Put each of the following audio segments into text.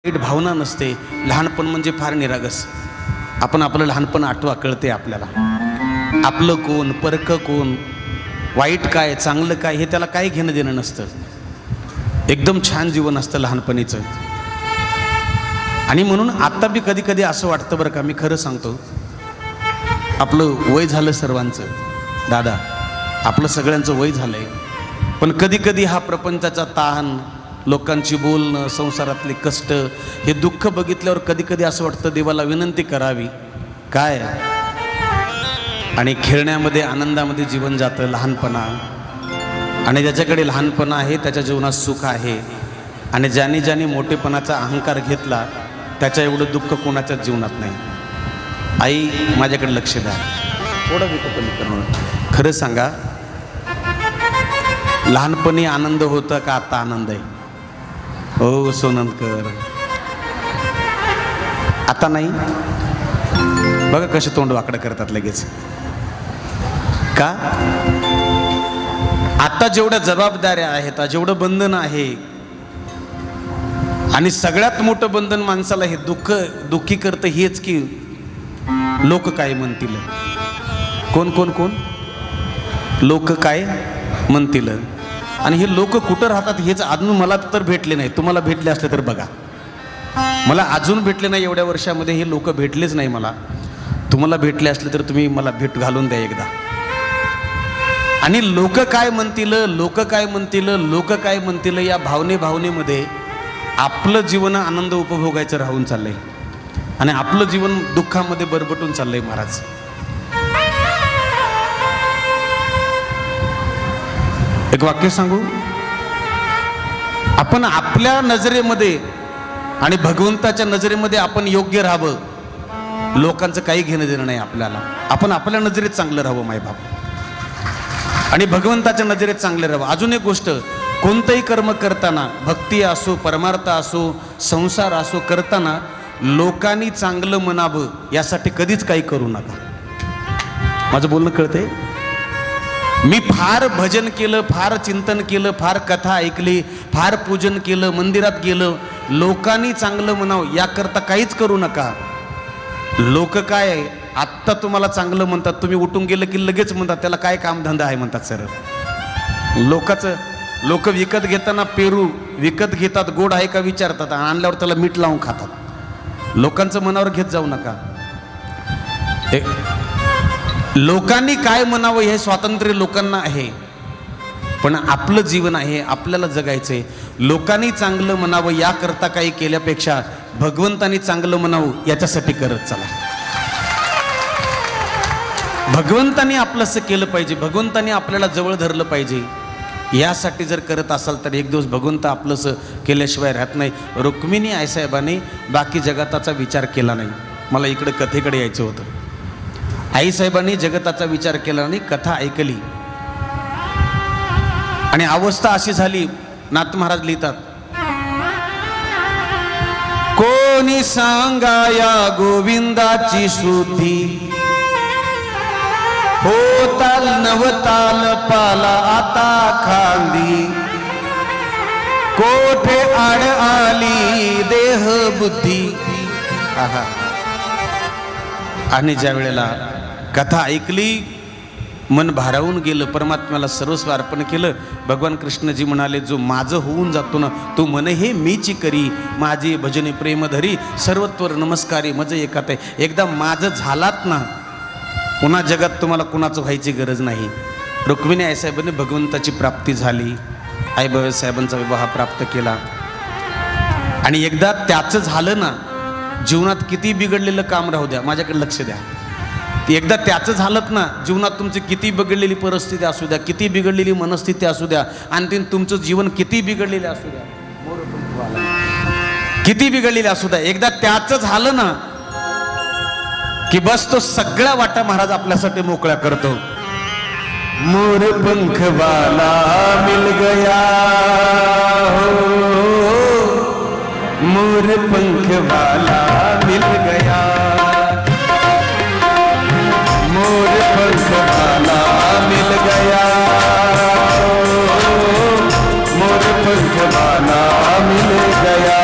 वाईट भावना नसते. लहानपण म्हणजे फार निरागस. आपण आपलं लहानपण आठवा, कळते आपल्याला. आपलं कोण, परकं कोण, वाईट काय, चांगलं काय, हे त्याला काही घेणं देणं नसतं. एकदम छान जीवन असतं लहानपणीचं. आणि म्हणून आता बी कधी कधी असं वाटतं बरं का, मी खरं सांगतो, आपलं वय झालं सर्वांचं दादा, आपलं सगळ्यांचं वय झालंय, पण कधी कधी हा प्रपंचाचा ताण, लोकांची बोलणं, संसारातले कष्ट, हे दुःख बघितल्यावर कधी कधी असं वाटतं देवाला विनंती करावी काय. आणि खेळण्यामध्ये आनंदामध्ये जीवन जातं लहानपणा. आणि ज्याच्याकडे लहानपणा आहे त्याच्या जीवनात सुख आहे. आणि ज्याने ज्याने मोठेपणाचा अहंकार घेतला त्याच्या एवढं दुःख कोणाच्याच जीवनात नाही. आई माझ्याकडे लक्ष द्या थोडं. खरं सांगा, लहानपणी आनंद होता का आता आनंद आहे? हो सोनंदकर, आता नाही. बघा कसे तोंड वाकडं करतात लगेच. का? आता जेवढ्या जबाबदाऱ्या आहेत, जेवढं बंधन आहे, आणि सगळ्यात मोठं बंधन माणसाला हे दुःखी करतं हेच की लोक काय म्हणतील. कोण कोण कोण लोक काय म्हणतील. आणि हे लोक कुठं राहतात हेच अजून मला तर भेटले नाही. तुम्हाला भेटले असले तर बघा. मला अजून भेटले नाही, एवढ्या वर्षामध्ये हे लोक भेटलेच नाही मला. तुम्हाला भेटले असले तर तुम्ही मला भेट घालून द्या एकदा. आणि लोक काय म्हणतील, लोक काय म्हणतील, लोक काय म्हणतील, या भावनेमध्ये आपलं जीवन आनंद उपभोगायचं राहून चाललंय आणि आपलं जीवन दुःखामध्ये बरबटून चाललंय महाराज. एक वाक्य सांगू, आपण आपल्या नजरेमध्ये आणि भगवंताच्या नजरेमध्ये आपण योग्य राहावं. लोकांचं काही घेणं देणं नाही आपल्याला. आपण आपल्या नजरेत चांगलं राहावं मायबाप, आणि भगवंताच्या नजरेत चांगलं राहावं. अजून एक गोष्ट, कोणतंही कर्म करताना, भक्ती असो, परमार्थ असो, संसार असो, करताना लोकांनी चांगलं म्हणावं यासाठी कधीच काही करू नका. माझं बोलणं कळतंय? मी फार भजन केलं, फार चिंतन केलं, फार कथा ऐकली, फार पूजन केलं, मंदिरात गेलं, लोकांनी चांगलं म्हणावं याकरता काहीच करू नका. लोक काय आहे, आत्ता तुम्हाला चांगलं म्हणतात, तुम्ही उठून गेलं की लगेच म्हणतात त्याला काय कामधंदा आहे म्हणतात सर. लोक विकत घेताना पेरू विकत घेतात, गोड आहे का विचारतात, आणल्यावर त्याला मीठ लावून खातात. लोकांचं मनावर घेत जाऊ नका. लोकांनी काय म्हणावं हे स्वातंत्र्य लोकांना आहे, पण आपलं जीवन आहे, आपल्याला जगायचंय. लोकांनी चांगलं म्हणावं याकरता काही केल्यापेक्षा भगवंतानी चांगलं म्हणावं याच्यासाठी करत चला. भगवंतानी आपलंसं केलं पाहिजे, भगवंतानी आपल्याला जवळ धरलं पाहिजे, यासाठी जर करत असाल तर एक दिवस भगवंत आपलंसं केल्याशिवाय राहत नाही. रुक्मिणी आईसाहेबांनी बाकी जगताचा विचार केला नाही. मला इकडे कथेकडे यायचं होतं. आईसाहेबांनी जगताचा विचार केला नाही, कथा ऐकली, आणि अवस्था अशी झाली. नाथ महाराज लिहितात, कोणी सांगाया गोविंदाची श्रुती, होताल नवताल पाला आता खांदी, कोठे आड आली देह बुद्धी. आणि ज्या वेळेला कथा ऐकली, मन भारावून गेलं, परमात्म्याला सर्वस्व अर्पण केलं. भगवान कृष्णजी म्हणाले, जो माझं होऊन जातो ना तो मन हे मीची करी, माझी भजने प्रेम धरी, सर्वत्वर नमस्कारी मज एकात आहे. एकदा माझं झालात ना, पुन्हा जगात तुम्हाला कुणाचं व्हायची गरज नाही. रुक्मिणी आईसाहेबांनी भगवंताची प्राप्ती झाली, आई बाबासाहेबांचा विवाह प्राप्त केला. आणि एकदा त्याचं झालं ना, जीवनात किती बिघडलेलं काम राहू द्या, माझ्याकडे लक्ष द्या, एकदा त्याचं झालं ना, जीवनात तुमची किती बिघडलेली परिस्थिती असू द्या, किती बिघडलेली मनस्थिती असू द्या, आणि तुमचं जीवन किती बिघडलेलं असू द्या, किती बिघडलेले असू द्या, एकदा त्याचं झालं ना की बस तो सगळ्या वाटा महाराज आपल्यासाठी मोकळ्या करतो. मोर पंख वाला मिल गया हो, मोर पंख वाला मिल गया, मोर पंख वाला मिल गया हो, मोर पंख वाला मिल गया.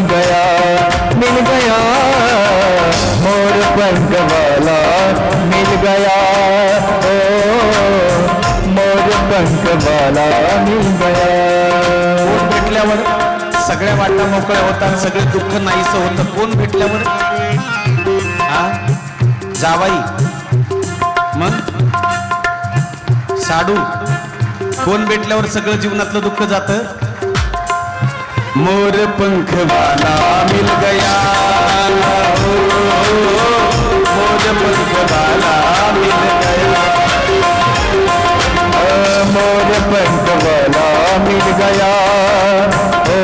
गया मिल गया, मोर पंख वाला मिल गया, ओ मोर पंख वाला मिल गया। कोण भेटल्यावर सगळ्या वाटा मोकळ्या होतात, सगळे दुःख नाहीसं होतं. कोण भेटल्यावर? हा, जावाई, मग साडू. कोण भेटल्यावर सगळं जीवनातलं दुःख जातं? मोर पंख वाला मिल गया, मोर पंख वाला मिल गया, मोर पंख वाला मिल गया, ओ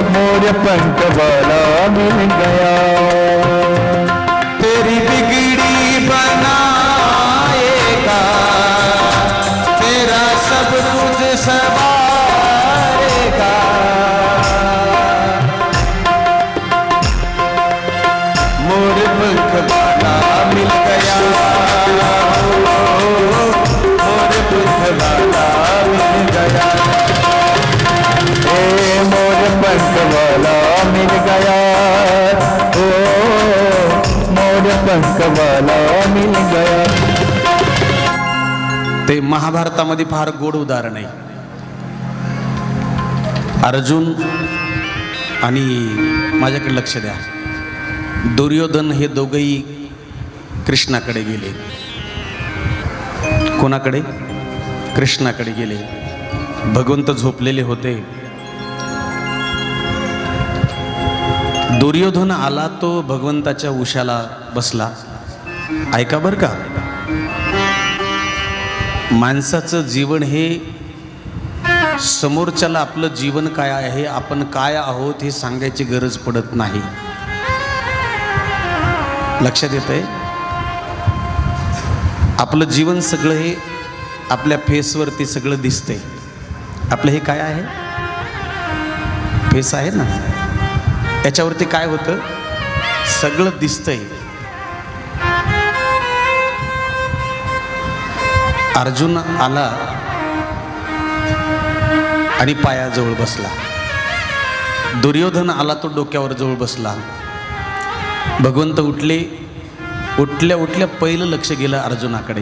मोर पंख वाला मिल गया। तेरी बिगड़ी बनाएगा, तेरा सब कुछ संवारेगा, मोर पंख वाला मिल गया, मोर पंख वाला मिल गया, ए मोर पंख वाला मिल गया, ओ मोर पंख वाला मिल गया। ते महाभारतामध्ये फार गोड उदाहरण आहे. अर्जुन आणि माझ्याकडे लक्ष द्या, दुर्योधन हे दोघंही कृष्णाकडे गेले. कोणाकडे? कृष्णाकडे गेले. भगवंत झोपलेले होते. दुर्योधन आला तो भगवंताच्या उशाला बसला. ऐका बरं का, माणसाचं जीवन हे समोरच्याला आपलं जीवन काय आहे, आपण काय आहोत हे सांगायची गरज पडत नाही. लक्षात येतंय? आपलं जीवन सगळं हे आपल्या फेसवरती सगळं दिसतंय. आपलं हे काय आहे? फेस आहे ना, याच्यावरती काय होतं? सगळं दिसतंय. अर्जुन आला आणि पायाजवळ बसला. दुर्योधन आला तो डोक्यावर जवळ बसला. भगवंत उठले. उठल्या उठल्या पहिलं लक्ष गेलं अर्जुनाकडे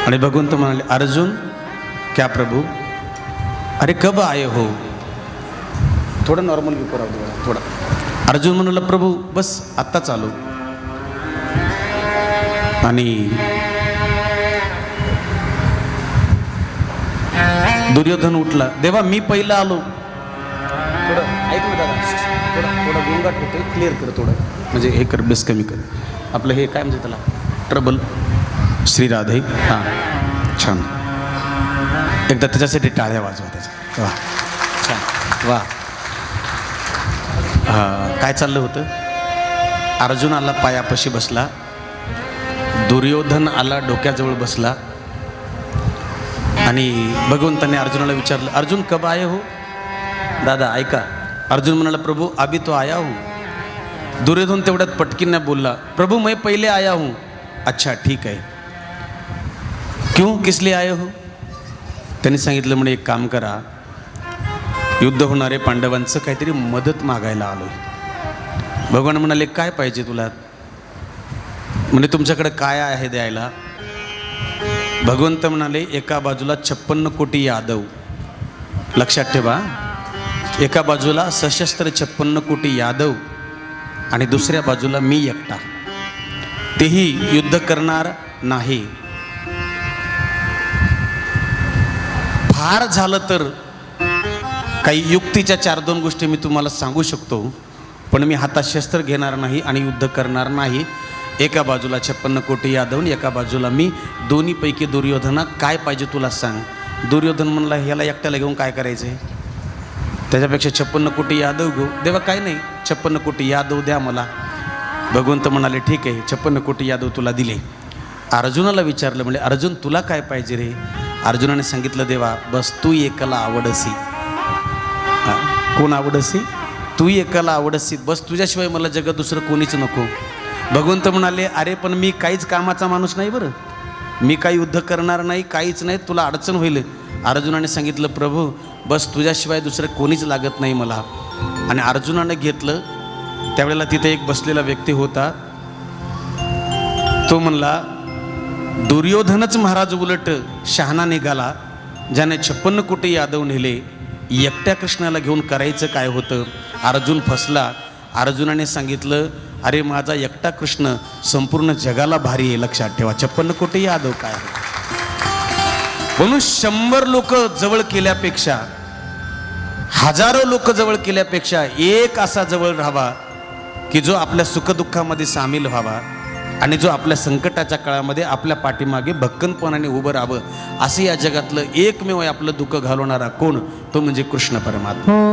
आणि भगवंत म्हणाले, अर्जुन क्या प्रभू, अरे कब आए हो? थोडं नॉर्मल बी करा थोडा. अर्जुन म्हणाला, प्रभू बस आत्ताच आलो. आणि दुर्योधन उठला, देवा मी पहिला आलो. थोडं ऐक ना दादा, थोडा गोंगाट होतोय, क्लिअर कर थोडं, म्हणजे हे कर, बेस कमी कर. आपलं हे काय म्हणजे त्याला ट्रबल. श्री राधे. हां छान, एकदा त्याच्यासाठी टाळ्या वाजवा त्याच्या. वा छान, वा. काय चाललं होतं? अर्जुन आला पायापाशी बसला, दुर्योधन आला डोक्याजवळ बसला आणि भगवंताने अर्जुनाला विचारलं, अर्जुन कब आए हो? दादा ऐका. अर्जुन म्हणाला, प्रभू अभी तो आया हूँ. दुर्योधन तेवढ्यात पटकीन बोलला, प्रभू मैं पहले आया हूँ. अच्छा ठीक है, क्यों, किस लिए आए हो? त्यांनी सांगितलं, म्हणे एक काम करा, युद्ध होणारे पांडवांचं काहीतरी मदत मागायला आलोय. भगवान म्हणाले, काय पाहिजे तुला? म्हणजे तुमच्याकडे काय आहे द्यायला? भगवंत म्हणाले, एका बाजूला 56 कोटी यादव. लक्षात ठेवा, एका बाजूला सशस्त्र 56 कोटी यादव आणि दुसऱ्या बाजूला मी एकटा, तेही युद्ध करणार नाही. फार झालं तर काही युक्तीच्या 4-2 गोष्टी मी तुम्हाला सांगू शकतो, पण मी हातात शस्त्र घेणार नाही आणि युद्ध करणार नाही. एका बाजूला 56 कोटी यादव, एका बाजूला मी. दोन्हीपैकी दुर्योधना काय पाहिजे तुला सांग. दुर्योधन म्हणला, ह्याला एकट्याला घेऊन काय करायचं आहे? त्याच्यापेक्षा 56 कोटी यादव घेऊ. देवा काय नाही, 56 कोटी यादव द्या मला. भगवंत म्हणाले, ठीक आहे, 56 कोटी यादव तुला दिले. अर्जुनाला विचारलं, म्हणजे अर्जुन तुला काय पाहिजे रे? अर्जुनाने सांगितलं, देवा बस तू एकाला आवडसी. कोण आवडसी? तू एकाला आवडसी, बस तुझ्याशिवाय मला जगात दुसरं कोणीच नको. भगवंत म्हणाले, अरे पण मी काहीच कामाचा माणूस नाही बरं, मी काही युद्ध करणार नाही, काहीच नाही, तुला अडचण होईल. अर्जुनाने सांगितलं, प्रभू बस तुझ्याशिवाय दुसरं कोणीच लागत नाही मला. आणि अर्जुनानं घेतलं. त्यावेळेला तिथे एक बसलेला व्यक्ती होता. तो म्हणला, दुर्योधनच महाराज उलट शहाणा निघाला, ज्याने 56 कोटी यादव नेले, एकट्या कृष्णाला घेऊन करायचं काय होतं. अर्जुन फसला. अर्जुनाने सांगितलं, अरे माझा एकटा कृष्ण संपूर्ण जगाला भारी आहे, लक्षात ठेवा. 56 कोटी यादव काय आहे. म्हणून 100 लोक जवळ केल्यापेक्षा, हजारो लोक जवळ केल्यापेक्षा एक असा जवळ राहावा की जो आपल्या सुखदुःखामध्ये सामील व्हावा आणि जो आपल्या संकटाच्या काळामध्ये आपल्या पाठीमागे भक्कमपणाने उभं राहावं. असं या जगातलं एकमेव आपलं दुःख घालवणारा कोण, तो म्हणजे कृष्ण परमात्मा.